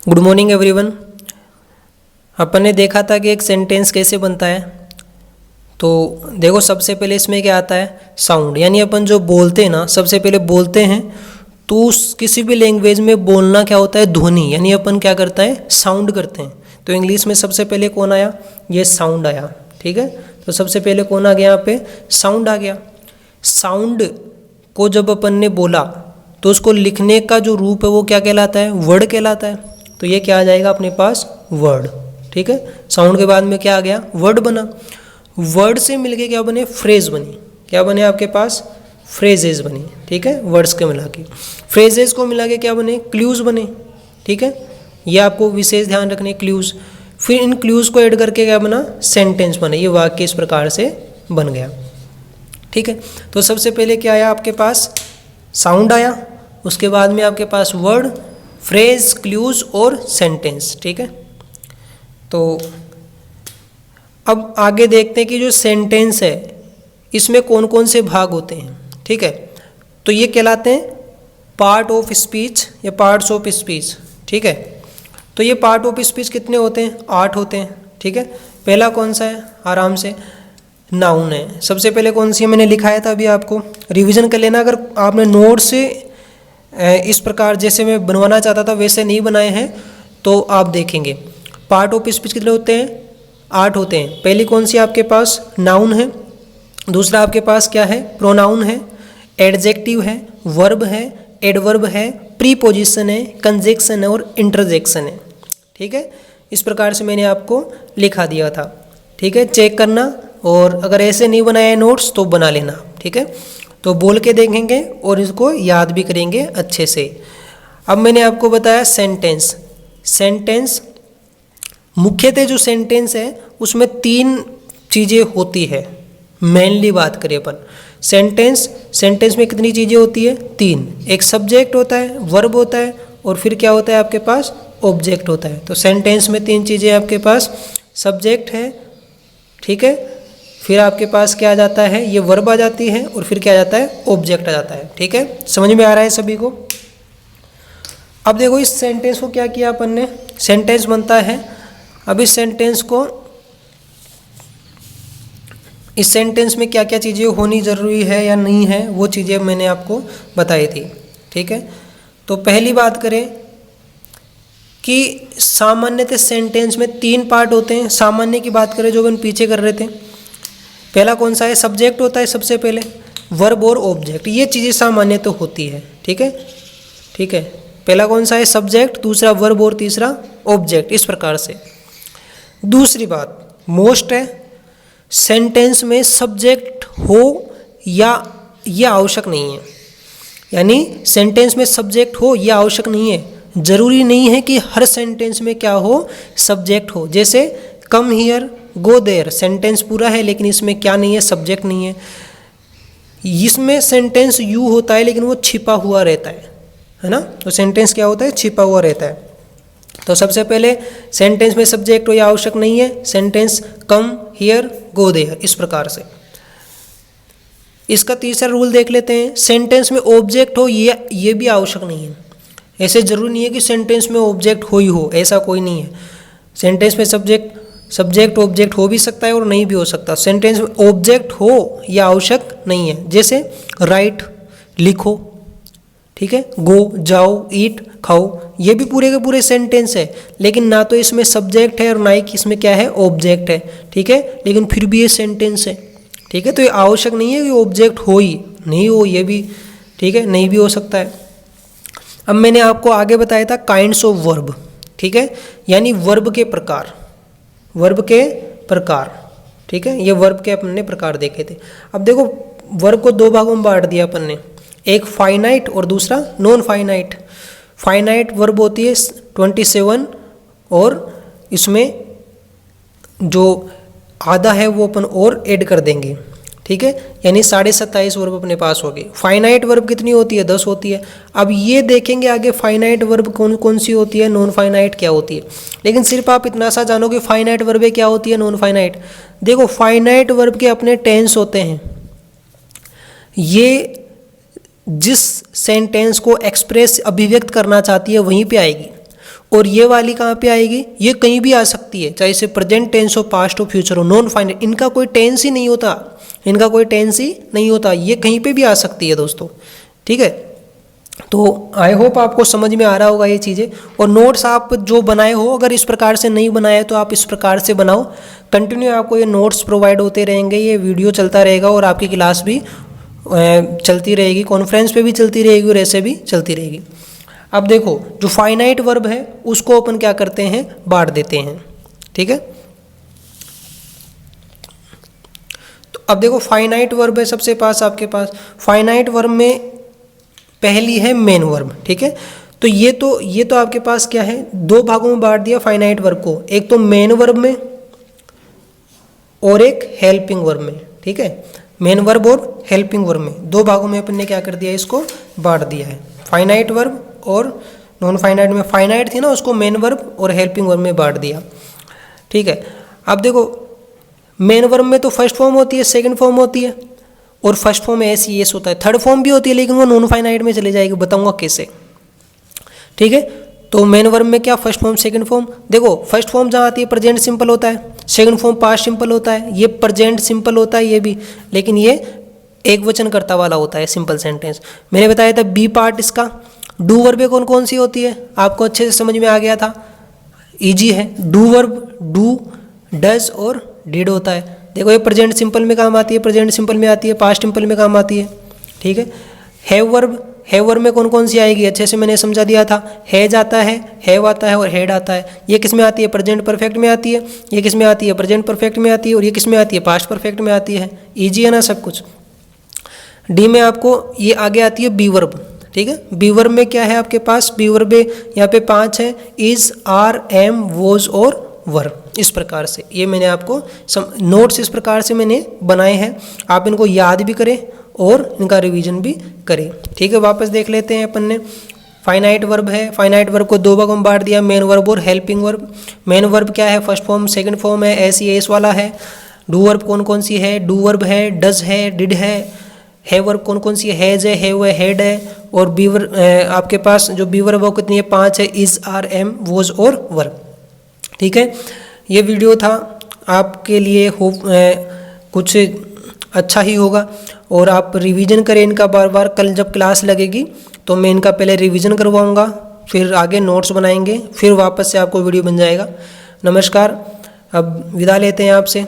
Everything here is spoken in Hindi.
Good morning everyone. अपन ने देखा था कि एक सेंटेंस कैसे बनता है। तो देखो, सबसे पहले इसमें क्या आता है, साउंड। यानी अपन जो बोलते हैं ना, सबसे पहले बोलते हैं तो किसी भी लैंग्वेज में बोलना क्या होता है, ध्वनि। यानी अपन क्या करता है, साउंड करते हैं। तो इंग्लिश में सबसे पहले कौन आया, ये साउंड आया। ठीक है, तो सबसे पहले कौन आ गया यहाँ पे, साउंड आ गया। साउंड को जब अपन ने बोला तो उसको लिखने का जो रूप है वो क्या कहलाता है, वर्ड कहलाता है। तो ये क्या आ जाएगा अपने पास, वर्ड। ठीक है, साउंड के बाद में क्या आ गया, वर्ड बना। वर्ड से मिलके क्या बने, फ्रेज बनी। क्या बने आपके पास, फ्रेजेस बनी। ठीक है, वर्ड्स के मिला के, फ्रेजेस को मिला के क्या बने, क्लूज बने। ठीक है, ये आपको विशेष ध्यान रखने, क्लूज। फिर इन क्लूज को ऐड करके क्या बना, सेंटेंस बने। ये वाक्य इस प्रकार से बन गया। ठीक है, तो सबसे पहले क्या आया आपके पास, साउंड आया। उसके बाद में आपके पास वर्ड, फ्रेज, क्लूज और सेंटेंस। ठीक है, तो अब आगे देखते हैं कि जो सेंटेंस है इसमें कौन कौन से भाग होते हैं। ठीक है, तो ये कहलाते हैं पार्ट ऑफ स्पीच या पार्ट्स ऑफ स्पीच। ठीक है, तो ये पार्ट ऑफ स्पीच कितने होते हैं, 8 होते हैं। ठीक है, पहला कौन सा है, आराम से नाउन है। सबसे पहले कौन सी है, मैंने लिखाया था अभी, आपको रिवीजन कर लेना। अगर आपने नोट से इस प्रकार जैसे मैं बनवाना चाहता था वैसे नहीं बनाए हैं तो आप देखेंगे। पार्ट ऑफ स्पीच कितने होते हैं, 8 होते हैं। पहली कौन सी आपके पास, नाउन है। दूसरा आपके पास क्या है, प्रोनाउन है, एडजेक्टिव है, वर्ब है, एडवर्ब है, प्रीपोजिशन है, कंजक्शन है और इंटरजेक्शन है। ठीक है, इस प्रकार से मैंने आपको लिखा दिया था। ठीक है, चेक करना, और अगर ऐसे नहीं बनाए नोट्स तो बना लेना। ठीक है, तो बोल के देखेंगे और इसको याद भी करेंगे अच्छे से। अब मैंने आपको बताया सेंटेंस। सेंटेंस मुख्यतः जो सेंटेंस है उसमें 3 चीज़ें होती है। मेनली बात करें अपन सेंटेंस में कितनी चीज़ें होती है, 3। एक सब्जेक्ट होता है, वर्ब होता है और फिर क्या होता है आपके पास, ऑब्जेक्ट होता है। तो सेंटेंस में 3 चीज़ें आपके पास, सब्जेक्ट है, ठीक है, फिर आपके पास क्या आ जाता है, ये वर्ब आ जाती है और फिर क्या आ जाता है, ऑब्जेक्ट आ जाता है। ठीक है, समझ में आ रहा है सभी को। अब देखो, इस सेंटेंस को क्या किया अपन ने, सेंटेंस बनता है। अब इस सेंटेंस में क्या क्या चीज़ें होनी ज़रूरी है या नहीं है, वो चीज़ें मैंने आपको बताई थी। ठीक है, तो पहली बात करें कि सामान्यतः सेंटेंस में 3 पार्ट होते हैं। सामान्य की बात करें जो अपन पीछे कर रहे थे, पहला कौन सा है, सब्जेक्ट होता है सबसे पहले, वर्ब और ऑब्जेक्ट, ये चीज़ें सामान्य तो होती है। ठीक है, ठीक है, पहला कौन सा है, सब्जेक्ट, दूसरा वर्ब और तीसरा ऑब्जेक्ट, इस प्रकार से। दूसरी बात मोस्ट है, सेंटेंस में सब्जेक्ट हो या यह आवश्यक नहीं है। यानी सेंटेंस में सब्जेक्ट हो यह आवश्यक नहीं है। जरूरी नहीं है कि हर सेंटेंस में क्या हो, सब्जेक्ट हो। जैसे come here, go there, sentence पूरा है लेकिन इसमें क्या नहीं है, सब्जेक्ट नहीं है। इसमें सेंटेंस यू होता है लेकिन वो छिपा हुआ रहता है ना। तो सेंटेंस क्या होता है, छिपा हुआ रहता है। तो सबसे पहले सेंटेंस में सब्जेक्ट हो यह आवश्यक नहीं है। Sentence come here, go there, इस प्रकार से। इसका तीसरा रूल देख लेते हैं, सेंटेंस में ऑब्जेक्ट हो ये भी आवश्यक नहीं है। ऐसे जरूरी नहीं है कि सेंटेंस में ऑब्जेक्ट हो ही हो, ऐसा कोई नहीं है। सेंटेंस में सब्जेक्ट ऑब्जेक्ट हो भी सकता है और नहीं भी हो सकता। सेंटेंस में ऑब्जेक्ट हो यह आवश्यक नहीं है। जैसे राइट, लिखो, ठीक है, गो, जाओ, ईट, खाओ, ये भी पूरे के पूरे सेंटेंस है, लेकिन ना तो इसमें सब्जेक्ट है और ना ही इसमें क्या है, ऑब्जेक्ट है। ठीक है, लेकिन फिर भी ये सेंटेंस है। ठीक है, तो ये आवश्यक नहीं है कि ऑब्जेक्ट हो ही नहीं हो, ये भी ठीक है, नहीं भी हो सकता है। अब मैंने आपको आगे बताया था काइंड्स ऑफ वर्ब। ठीक है, यानी वर्ब के प्रकार, वर्ब के प्रकार। ठीक है, ये वर्ब के अपन ने प्रकार देखे थे। अब देखो, वर्ब को 2 भागों में बांट दिया अपन ने, एक फाइनाइट और दूसरा नॉन फाइनाइट। फाइनाइट वर्ब होती है 27 और इसमें जो आधा है वो अपन और ऐड कर देंगे। ठीक है, यानी 27.5 वर्ब अपने पास हो गए। फाइनाइट वर्ब कितनी होती है, 10 होती है। अब ये देखेंगे आगे फाइनाइट वर्ब कौन कौन सी होती है, नॉन फाइनाइट क्या होती है। लेकिन सिर्फ आप इतना सा जानो कि फाइनाइट वर्ब क्या होती है, नॉन फाइनाइट। देखो, फाइनाइट वर्ब के अपने टेंस होते हैं। ये जिस सेंटेंस को एक्सप्रेस, अभिव्यक्त करना चाहती है वहीं पे आएगी। और ये वाली कहाँ पे आएगी, ये कहीं भी आ सकती है, चाहे इसे प्रेजेंट टेंस हो, पास्ट हो, फ्यूचर हो, नॉन फाइनाइट, इनका कोई टेंस ही नहीं होता, इनका कोई टेंस ही नहीं होता, ये कहीं पे भी आ सकती है दोस्तों। ठीक है, तो आई होप आपको समझ में आ रहा होगा ये चीज़ें। और नोट्स आप जो बनाए हो, अगर इस प्रकार से नहीं बनाए तो आप इस प्रकार से बनाओ। कंटिन्यू आपको ये नोट्स प्रोवाइड होते रहेंगे, ये वीडियो चलता रहेगा और आपकी क्लास भी चलती रहेगी, कॉन्फ्रेंस पे भी चलती रहेगी और ऐसे भी चलती रहेगी। अब देखो, जो फाइनाइट वर्ब है उसको अपन क्या करते हैं, बांट देते हैं। ठीक है, तो अब देखो फाइनाइट वर्ब है सबसे पास आपके पास। फाइनाइट वर्ब में पहली है मेन वर्ब। ठीक है, तो ये तो आपके पास क्या है, दो भागों में बांट दिया फाइनाइट वर्ब को, एक तो मेन वर्ब में और एक हेल्पिंग वर्ब में। ठीक है, मेन वर्ब और हेल्पिंग वर्ब में दो भागों में अपन ने क्या कर दिया, इसको बांट दिया है। फाइनाइट वर्ब और नॉन फाइनाइट में फाइनाइट थी ना, उसको मेन वर्ब और हेल्पिंग वर्ब में बांट दिया। ठीक है, अब देखो मेन वर्ब में तो फर्स्ट फॉर्म होती है, सेकंड फॉर्म होती है, और first form S E S होता है, थर्ड फॉर्म भी होती है, लेकिन वो नॉन फाइनाइट में चले जाएगी, बताऊंगा कैसे। ठीक है, तो मेन वर्ब में क्या, फर्स्ट फॉर्म सेकंड फॉर्म। देखो फर्स्ट फॉर्म जहाँ आती है प्रेजेंट सिंपल होता है, सेकंड फॉर्म पास्ट सिंपल होता है, ये प्रेजेंट सिंपल होता है ये भी, लेकिन ये एक वचन कर्ता वाला होता है सिंपल सेंटेंस। मैंने बताया था बी पार्ट इसका। डू वर्ब कौन कौन सी होती है, आपको अच्छे से समझ में आ गया था, इजी है। डू वर्ब डू, डज और डिड होता है। देखो ये प्रेजेंट सिंपल में काम आती है, प्रेजेंट सिंपल में आती है, पास्ट सिंपल में काम आती है। ठीक है, हैव वर्ब में कौन कौन सी आएगी, अच्छे से मैंने समझा दिया था। हैज आता है, हैव आता है और हैड आता है। ये किस में आती है, प्रेजेंट परफेक्ट में आती है। ये किस में आती है, प्रेजेंट परफेक्ट में आती है। और ये किस में आती है, पास्ट परफेक्ट में आती है। ईजी है ना सब कुछ। डी में आपको ये आगे आती है बी वर्ब। ठीक है, बी वर्ब में क्या है आपके पास, बी वर्ब यहाँ पे 5 है, इज, आर, एम, वॉज और वर। इस प्रकार से ये मैंने आपको नोट्स इस प्रकार से मैंने बनाए हैं, आप इनको याद भी करें और इनका रिवीजन भी करें। ठीक है, वापस देख लेते हैं अपन ने। फाइनाइट वर्ब है, फाइनाइट वर्ब को दो भागों में बांट दिया, मेन वर्ब और हेल्पिंग वर्ब। मेन वर्ब क्या है, फर्स्ट फॉर्म सेकंड फॉर्म है, एस ई एस वाला है। डू वर्ब कौन कौन सी है, डू वर्ब है, डज है, डिड है वर्ब कौन कौन सी है, हैज है, हैव है, हेड है। और बी वर्ब आपके पास जो बी वर्ब है वो कितनी है, 5 है, इज, आर, एम, वॉज और वर। ठीक है, ये वीडियो था आपके लिए, होप कुछ अच्छा ही होगा। और आप रिवीजन करें इनका बार बार। कल जब क्लास लगेगी तो मैं इनका पहले रिवीजन करवाऊंगा, फिर आगे नोट्स बनाएंगे, फिर वापस से आपको वीडियो बन जाएगा। नमस्कार, अब विदा लेते हैं आपसे।